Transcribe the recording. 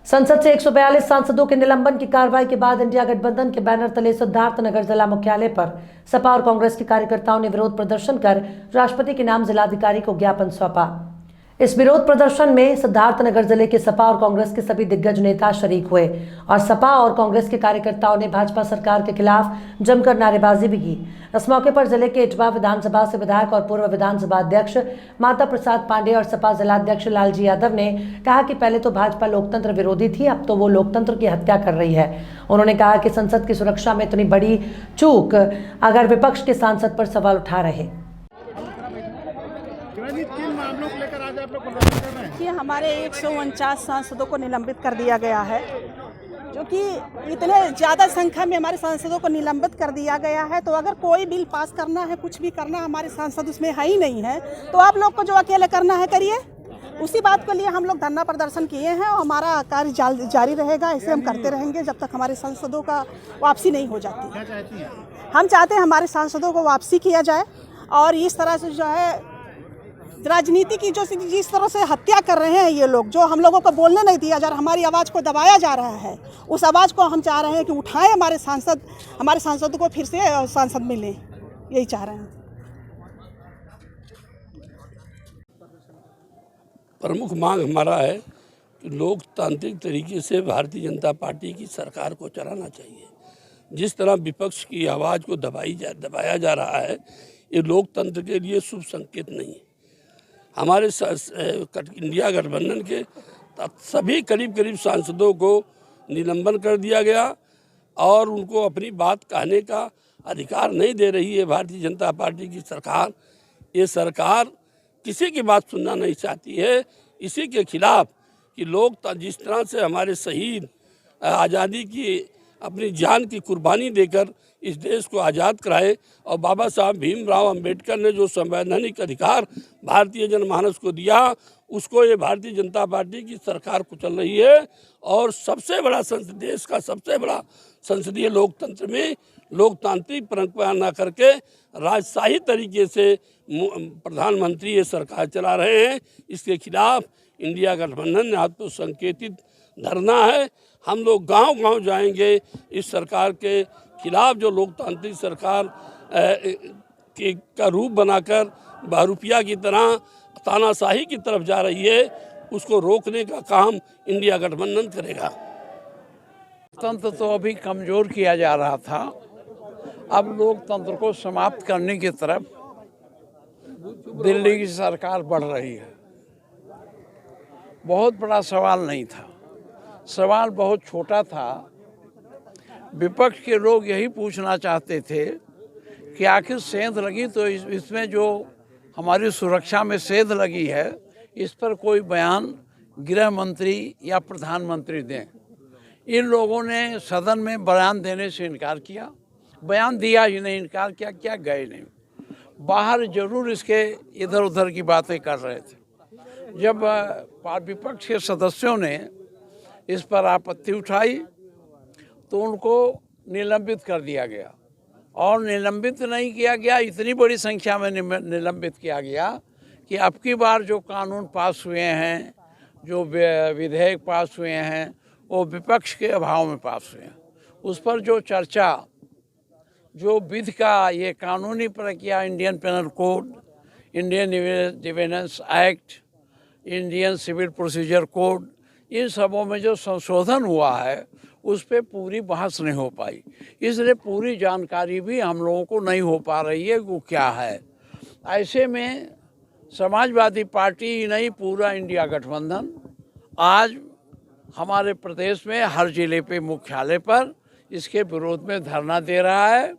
संसद से 142 सांसदों के निलंबन की कार्रवाई के बाद इंडिया गठबंधन के बैनर तले सिद्धार्थनगर जिला मुख्यालय पर सपा और कांग्रेस के कार्यकर्ताओं ने विरोध प्रदर्शन कर राष्ट्रपति के नाम जिलाधिकारी को ज्ञापन सौंपा। इस विरोध प्रदर्शन में सिद्धार्थनगर जिले के सपा और कांग्रेस के सभी दिग्गज नेता शरीक हुए और सपा और कांग्रेस के कार्यकर्ताओं ने भाजपा सरकार के खिलाफ जमकर नारेबाजी भी की। इस मौके पर जिले के इटवा विधानसभा से विधायक और पूर्व विधानसभा अध्यक्ष माता प्रसाद पांडे और सपा जिलाध्यक्ष लालजी यादव ने कहा कि पहले तो भाजपा लोकतंत्र विरोधी थी, अब तो वो लोकतंत्र की हत्या कर रही है। उन्होंने कहा कि संसद की सुरक्षा में इतनी बड़ी चूक अगर विपक्ष के सांसद पर सवाल उठा रहे। किन मामलों को लेकर आज आप लोग प्रदर्शन कर रहे हैं? कि हमारे 149 सांसदों को निलंबित कर दिया गया है, जो कि इतने ज़्यादा संख्या में हमारे सांसदों को निलंबित कर दिया गया है। तो अगर कोई बिल पास करना है, कुछ भी करना, हमारे सांसद उसमें है ही नहीं है, तो आप लोग को जो अकेले करना है करिए। उसी बात के लिए हम लोग धरना प्रदर्शन किए हैं और हमारा कार्य जारी रहेगा। ऐसे हम करते रहेंगे जब तक हमारे सांसदों का वापसी नहीं हो जाती। क्या चाहती हैं? हम चाहते हैं हमारे सांसदों को वापसी किया जाए और इस तरह से जो है राजनीति की जो जिस तरह से हत्या कर रहे हैं ये लोग, जो हम लोगों को बोलने नहीं दिया जा रहा, हमारी आवाज़ को दबाया जा रहा है, उस आवाज़ को हम चाह रहे हैं कि उठाएं, हमारे सांसद को फिर से सांसद मिले, यही चाह रहे हैं। प्रमुख मांग हमारा है कि लोकतांत्रिक तरीके से भारतीय जनता पार्टी की सरकार को चलाना चाहिए। जिस तरह विपक्ष की आवाज़ को दबाया जा रहा है, ये लोकतंत्र के लिए शुभ संकेत नहीं है। हमारे इंडिया गठबंधन के सभी करीब सांसदों को निलंबन कर दिया गया और उनको अपनी बात कहने का अधिकार नहीं दे रही है भारतीय जनता पार्टी की सरकार। ये सरकार किसी की बात सुनना नहीं चाहती है। इसी के खिलाफ कि लोग जिस तरह से हमारे शहीद आज़ादी की अपनी जान की कुर्बानी देकर इस देश को आज़ाद कराए और बाबा साहब भीमराव अंबेडकर ने जो संवैधानिक अधिकार भारतीय जनमानस को दिया, उसको ये भारतीय जनता पार्टी की सरकार कुचल रही है। और सबसे बड़ा देश का सबसे बड़ा संसदीय लोकतंत्र में लोकतांत्रिक परंपरा न करके राजशाही तरीके से प्रधानमंत्री ये सरकार चला रहे हैं। इसके खिलाफ इंडिया गठबंधन ने आज तो संकेतित धरना है। हम लोग गांव-गांव जाएंगे इस सरकार के खिलाफ, जो लोकतांत्रिक सरकार का रूप बनाकर बहरूपिया की तरह तानाशाही की तरफ जा रही है, उसको रोकने का काम इंडिया गठबंधन करेगा। लोकतंत्र तो अभी कमज़ोर किया जा रहा था, अब लोकतंत्र को समाप्त करने की तरफ दिल्ली की सरकार बढ़ रही है। बहुत बड़ा सवाल नहीं था, सवाल बहुत छोटा था। विपक्ष के लोग यही पूछना चाहते थे कि आखिर सेंध लगी तो इसमें जो हमारी सुरक्षा में सेंध लगी है, इस पर कोई बयान गृह मंत्री या प्रधानमंत्री दें। इन लोगों ने सदन में बयान देने से इनकार किया, बयान दिया ही नहीं, इनकार किया, क्या गए नहीं। बाहर जरूर इसके इधर उधर की बातें कर रहे थे। जब विपक्ष के सदस्यों ने इस पर आपत्ति उठाई तो उनको निलंबित कर दिया गया। और निलंबित नहीं किया गया, इतनी बड़ी संख्या में निलंबित किया गया कि अब की बार जो कानून पास हुए हैं, जो विधेयक पास हुए हैं, वो विपक्ष के अभाव में पास हुए हैं। उस पर जो चर्चा, जो विधि का ये कानूनी प्रक्रिया, Indian penal code, Indian defence act, Indian civil procedure code, इन सबों में जो संशोधन हुआ है उस पर पूरी बहस नहीं हो पाई। इसलिए पूरी जानकारी भी हम लोगों को नहीं हो पा रही है वो क्या है। ऐसे में समाजवादी पार्टी ही नहीं, पूरा इंडिया गठबंधन आज हमारे प्रदेश में हर जिले पे मुख्यालय पर इसके विरोध में धरना दे रहा है।